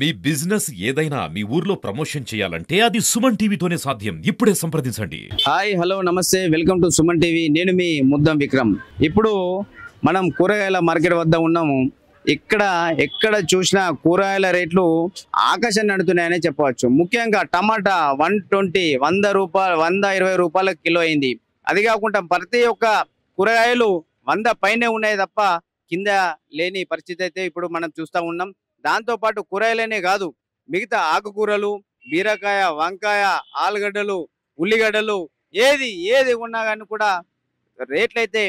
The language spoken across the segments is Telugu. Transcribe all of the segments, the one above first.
మీ బిజినెస్ ఏదైనా మీ ఊర్లో ప్రమోషన్ చేయాలంటే అది సుమన్ టీవీతోనే సాధ్యం. ఇప్పుడే సంప్రదించండి. హాయ్ హలో నమస్తే వెల్కమ్ టు సుమన్ టీవీ. నేను మీ ముద్దం విక్రమ్. ఇప్పుడు మనం కూరగాయల మార్కెట్ వద్ద ఉన్నాము. ఎక్కడ చూసినా కూరగాయల రేట్లు ఆకాశాన్ని అంటున్నాయనే చెప్పవచ్చు. ముఖ్యంగా టమాటా 120 రూపాయలు 120 రూపాయల కిలో అయింది. అది కాకుండా ప్రతి ఒక్క కూరగాయలు 100 పైనే ఉన్నాయి తప్ప కింద లేని పరిస్థితి అయితే ఇప్పుడు మనం చూస్తూ ఉన్నాం. దాంతో పాటు కూరగాయలనే కాదు, మిగతా ఆకుకూరలు, బీరకాయ, వంకాయ, ఆలుగడ్డలు, ఉల్లిగడ్డలు ఏది ఉన్నా కానీ కూడా రేట్లు అయితే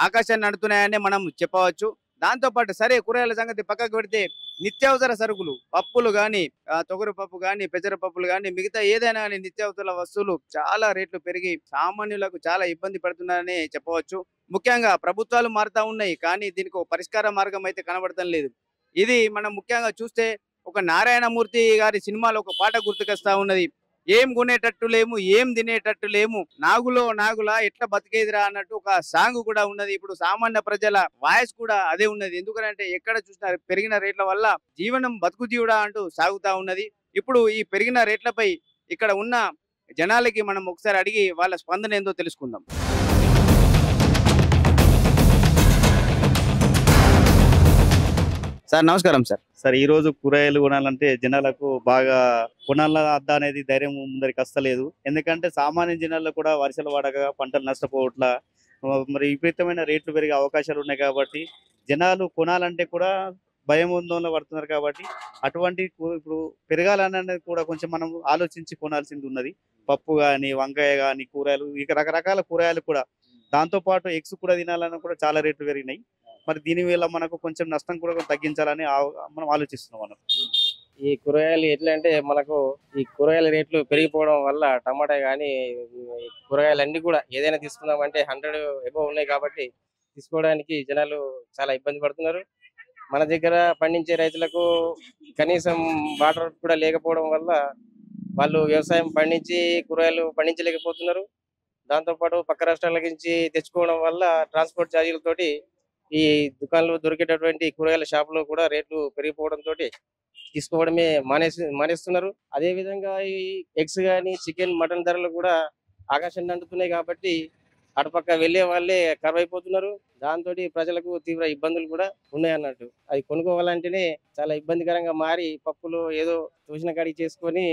ఆకాశాన్ని నడుతున్నాయని మనం చెప్పవచ్చు. దాంతో పాటు సరే కూరగాయల సంగతి పక్కకు పెడితే నిత్యావసర సరుకులు, పప్పులు కానీ, తొగరు పప్పు కానీ, పెసరపప్పులు కానీ, మిగతా ఏదైనా కానీ నిత్యావసర వస్తువులు చాలా రేట్లు పెరిగి సామాన్యులకు చాలా ఇబ్బంది పడుతున్నారని చెప్పవచ్చు. ముఖ్యంగా ప్రభుత్వాలు మారుతా ఉన్నాయి, కానీ దీనికి ఒక పరిష్కార మార్గం అయితే కనబడటం లేదు. ఇది మనం ముఖ్యంగా చూస్తే ఒక నారాయణమూర్తి గారి సినిమాలో ఒక పాట గుర్తుకొస్తా ఉన్నది. ఏం కొనేటట్టు లేము, ఏం తినేటట్టు లేము, నాగులో నాగులా ఎట్లా బతికేదిరా అన్నట్టు ఒక సాంగ్ కూడా ఉన్నది. ఇప్పుడు సామాన్య ప్రజల వాయిస్ కూడా అదే ఉన్నది. ఎందుకంటే ఎక్కడ చూసినా పెరిగిన రేట్ల వల్ల జీవనం బతుకు జీవుడా అంటూ సాగుతా ఉన్నది. ఇప్పుడు ఈ పెరిగిన రేట్లపై ఇక్కడ ఉన్న జనాలకి మనం ఒకసారి అడిగి వాళ్ళ స్పందన ఏందో తెలుసుకుందాం. సార్ నమస్కారం. సార్ ఈ రోజు కూరగాయలు కొనాలంటే జనాలకు బాగా కొనాల అద్దా అనేది ధైర్యం ముందరికి వస్తలేదు. ఎందుకంటే సామాన్య జనాల్లో కూడా వర్షాలు పడక పంటలు నష్టపోవట్లా, మరి విపరీతమైన రేట్లు పెరిగే అవకాశాలు ఉన్నాయి. కాబట్టి జనాలు కొనాలంటే కూడా భయముందంలో పడుతున్నారు. కాబట్టి అటువంటి ఇప్పుడు పెరగాలనేది కూడా కొంచెం మనం ఆలోచించి కొనాల్సింది ఉన్నది. పప్పు కానీ, వంకాయ కానీ, కూరగాయలు, ఇక రకరకాల కూరగాయలు కూడా, దాంతో పాటు ఎగ్స్ కూడా తినాలన్నా కూడా చాలా రేట్లు పెరిగినాయి. మరి దీనివల్ల మనకు కొంచెం నష్టం కూడా తగ్గించాలని మనం ఆలోచిస్తున్నాం. ఈ కూరగాయలు ఎట్లా అంటే మనకు ఈ కూరగాయల రేట్లు పెరిగిపోవడం వల్ల టమాటా కానీ కూరగాయలు అన్ని కూడా ఏదైనా తీసుకుందామంటే 100 ఎబో ఉన్నాయి. కాబట్టి తీసుకోవడానికి జనాలు చాలా ఇబ్బంది పడుతున్నారు. మన దగ్గర పండించే రైతులకు కనీసం వాటర్ కూడా లేకపోవడం వల్ల వాళ్ళు వ్యవసాయం పండించి కూరగాయలు పండించలేకపోతున్నారు. దాంతో పాటు పక్క రాష్ట్రాల నుంచి తెచ్చుకోవడం వల్ల ట్రాన్స్పోర్ట్ ఛార్జీలతోటి ఈ దుకాణంలో దొరికేటటువంటి కూరగాయల షాపులో కూడా రేట్లు పెరిగిపోవడంతో తీసుకోవడమే మానేస్తున్నారు. అదే విధంగా ఈ ఎగ్స్ కానీ, చికెన్, మటన్ ధరలు కూడా ఆకాశాన్ని అంటుతున్నాయి. కాబట్టి అటుపక్క వెళ్లే వాళ్ళే కరువైపోతున్నారు. దాంతో ప్రజలకు తీవ్ర ఇబ్బందులు కూడా ఉన్నాయి అన్నట్టు. అది కొనుక్కోవాలంటేనే చాలా ఇబ్బందికరంగా మారి పప్పులు ఏదో తోచిన కాడికి చేసుకొని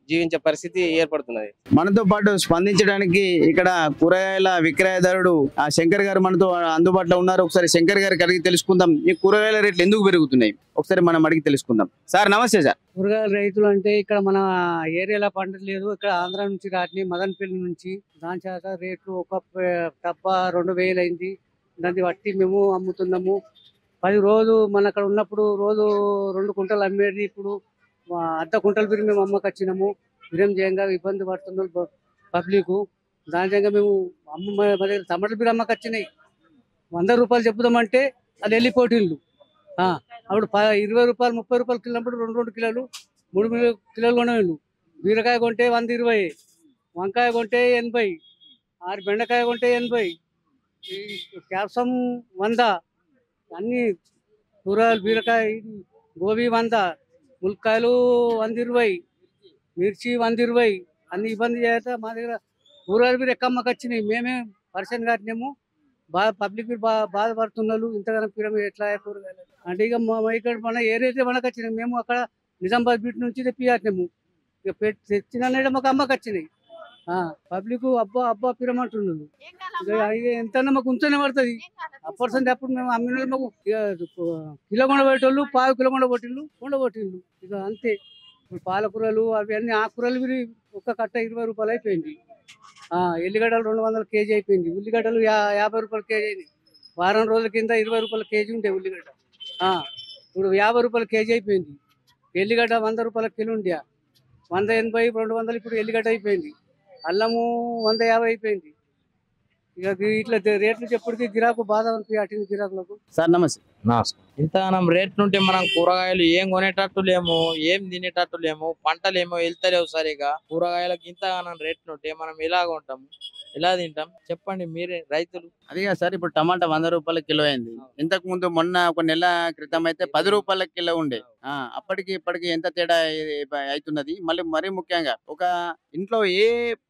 జీవించే పరిస్థితి ఏర్పడుతున్నది. మనతో పాటు స్పందించడానికి ఇక్కడ కూరగాయల విక్రయదారుడు శంకర్ గారు మనతో అందుబాటులో ఉన్నారు. ఒకసారి శంకర్ గారికి అడిగి తెలుసుకుందాం, ఈ కూరగాయల రేట్లు ఎందుకు పెరుగుతున్నాయి ఒకసారి మనం అడిగి తెలుసుకుందాం. సార్ నమస్తే. సార్ కూరగాయల రైతులు అంటే ఇక్కడ మన ఏరియాలో పండట్లేదు. ఇక్కడ ఆంధ్ర నుంచి రాటిని మదనపల్లి నుంచి, దాని చేత రేట్లు ఒక డబ్బా 2000 అయింది. దాన్ని బట్టి మేము అమ్ముతున్నాము. 10 రోజు మన అక్కడ ఉన్నప్పుడు రోజు 2 కుంటలు అమ్మేది, ఇప్పుడు అర్ధ కుంటలు పెరిగి మేము అమ్మకొచ్చినాము. బిర్యం చేయంగా ఇబ్బంది పడుతున్నారు పబ్లిక్. దాని చేయంగా మేము మా దగ్గర టమాటాలు బిర్యం అమ్మకొచ్చినాయి. 100 రూపాయలు చెప్పుదామంటే అది వెళ్ళిపోటీళ్ళు. అప్పుడు 20 రూపాయలు 30 రూపాయలు కిలోప్పుడు 2 కిలోలు 3 కిలోలు కొనేవాళ్ళు. బీరకాయ కొంటే 120, వంకాయ కొంటే 80, 6 బెండకాయ కొంటే 80, క్యాప్సమ్ 100, అన్ని కూరగాయలు బీరకాయ గోబీ 100, ములక్కాయలు 120, మిర్చి 120, అన్ని ఇబ్బంది చేత మా దగ్గర కూరగాయలు మీరు ఎక్కమ్మకి వచ్చినాయి. మేమే పర్సన్ కట్టినాము. పబ్లిక్ బాధపడుతున్నారు. ఇంతగానో పిరమిడ్ ఎట్లా కూరగాయలు అంటే ఇక ఇక్కడ మన ఏరియా మనకు వచ్చినాయి. మేము అక్కడ నిజామాబాద్ బీట్ నుంచి తెప్పియాము. ఇక తెచ్చిన మాకు అమ్మకి వచ్చినాయి. పబ్లిక్ అబ్బా పిరమంటున్నారు. ఇక ఎంత మాకు ఉంచనే పడుతుంది. అప్పటి అప్పుడు మేము అమ్మిన మాకు కిలో కొండబెట్టేళ్ళు, 1/2 కిలో కొండబొట్టిళ్ళు. ఇక అంతే. ఇప్పుడు పాలకూరలు అవి అన్ని ఆకుకూరలు ఒక్క కట్ట 20 రూపాయలు అయిపోయింది. ఎల్లిగడ్డలు 200 కేజీ అయిపోయింది. ఉల్లిగడ్డలు 50 రూపాయలు కేజీ అయింది. వారం రోజుల కింద 20 రూపాయల కేజీ ఉండే ఉల్లిగడ్డ, ఇప్పుడు 50 రూపాయల కేజీ అయిపోయింది. ఎల్లిగడ్డ 100 రూపాయల కిలో ఉండే 180, 200 ఇప్పుడు ఎల్లిగడ్డ అయిపోయింది. అల్లము 150 అయిపోయింది. ఇక ఇట్లా రేట్లు చెప్పుడికి గిరాకు బాధ అనిపించి గిరాకులకు. సార్ నమస్తే. ఇంతగానం రేట్లు ఉంటే మనం కూరగాయలు ఏం కొనేటట్టు లేము, ఏం తినేటట్టు లేము, పంటలేమో వెళ్తలేవు సరిగా. కూరగాయలకు ఇంతగానం రేట్లు ఉంటే మనం ఎలాగ ఉంటాము? ఎలా తింటాం చెప్పండి మీరే రైతులు. అది కాదు సార్, ఇప్పుడు టమాటా 100 రూపాయల కిలో అయింది. ఇంతకు ముందు మొన్న ఒక నెల క్రితం అయితే 10 రూపాయల కిలో ఉండే. అప్పటికి ఇప్పటికి ఎంత తేడా అవుతున్నది. మరీ ముఖ్యంగా ఒక ఇంట్లో ఏ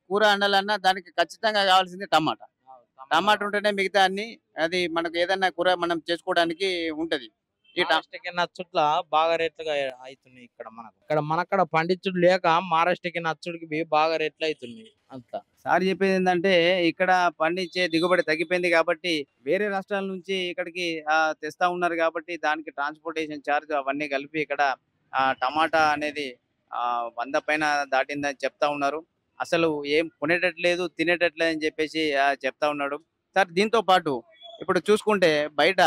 కూర వండాలన్నా దానికి ఖచ్చితంగా కావాల్సింది టమాటా. టమాటా ఉంటేనే మిగతా అన్ని అది మనకు ఏదైనా కూర మనం చేసుకోవడానికి ఉంటది. ఈ మహారాష్ట్రకి నచ్చుట్ల బాగా రేట్లుగా అవుతున్నాయి ఇక్కడ మనక్కడ పండించుడు లేక మహారాష్ట్రకి నచ్చుడికి బాగా రేట్లు అవుతున్నాయి అంతా. సార్ చెప్పేది ఏంటంటే ఇక్కడ పండించే దిగుబడి తగ్గిపోయింది కాబట్టి వేరే రాష్ట్రాల నుంచి ఇక్కడికి తెస్తా ఉన్నారు కాబట్టి దానికి ట్రాన్స్పోర్టేషన్ ఛార్జ్ అవన్నీ కలిపి ఇక్కడ టమాటా అనేది 100 పైన దాటిందని చెప్తా ఉన్నారు. అసలు ఏం కొనేటట్లేదు తినేటట్లేదు అని చెప్పేసి చెప్తా ఉన్నాడు. సార్ దీంతో పాటు ఇప్పుడు చూసుకుంటే బయట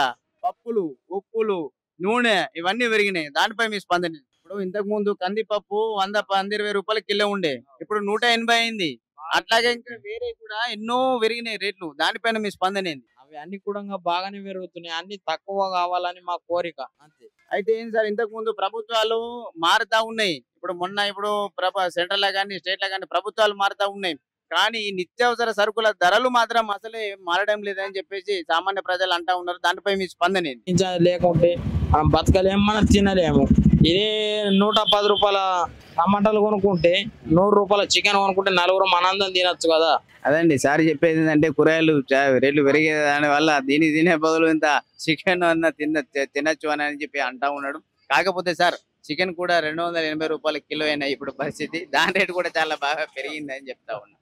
పప్పులు, ఉప్పులు, నూనె ఇవన్నీ పెరిగినాయి. దానిపై మీ స్పందన ఏంటి? ఇప్పుడు ఇంతకు ముందు కందిపప్పు 120 రూపాయల కిలో ఉండే, ఇప్పుడు 180 అయింది. అట్లాగే ఇంకా వేరే కూడా ఎన్నో పెరిగినాయి రేట్లు. దానిపైన మీ స్పందన ఏంది? అవి అన్ని కూడా బాగానే పెరుగుతున్నాయి. అన్ని తక్కువ కావాలని మా కోరిక అంతే. అయితే ఏంటి సార్, ఇంతకు ముందు ప్రభుత్వాలు మారుతా ఉన్నాయి. ఇప్పుడు సెంట్రల్ లో కానీ స్టేట్ లో కానీ ప్రభుత్వాలు మారుతా ఉన్నాయి. కానీ ఈ నిత్యావసర సరుకుల ధరలు మాత్రం అసలే మారడం లేదని చెప్పేసి సామాన్య ప్రజలు అంటా ఉన్నారు. దానిపై మీ స్పందన ఏంది? లేకుంటే మనం బతకలేము, మనం తినలేము. ఇదే 110 రూపాయల టమాటాలు కొనుక్కుంటే 100 రూపాయల చికెన్ కొనుక్కుంటే నలుగురు మనందరం తినొచ్చు కదా. అదండి సార్ చెప్పేది ఏంటంటే కూరగాయలు రేట్లు పెరిగే దాని వల్ల తినే బదులు ఇంత చికెన్ అన్న తినచ్చు అని చెప్పి అంటా ఉన్నాడు. కాకపోతే సార్ చికెన్ కూడా 280 రూపాయల కిలో అయినా ఇప్పుడు పరిస్థితి. దాని రేటు కూడా చాలా బాగా పెరిగిందని చెప్తా ఉన్నా.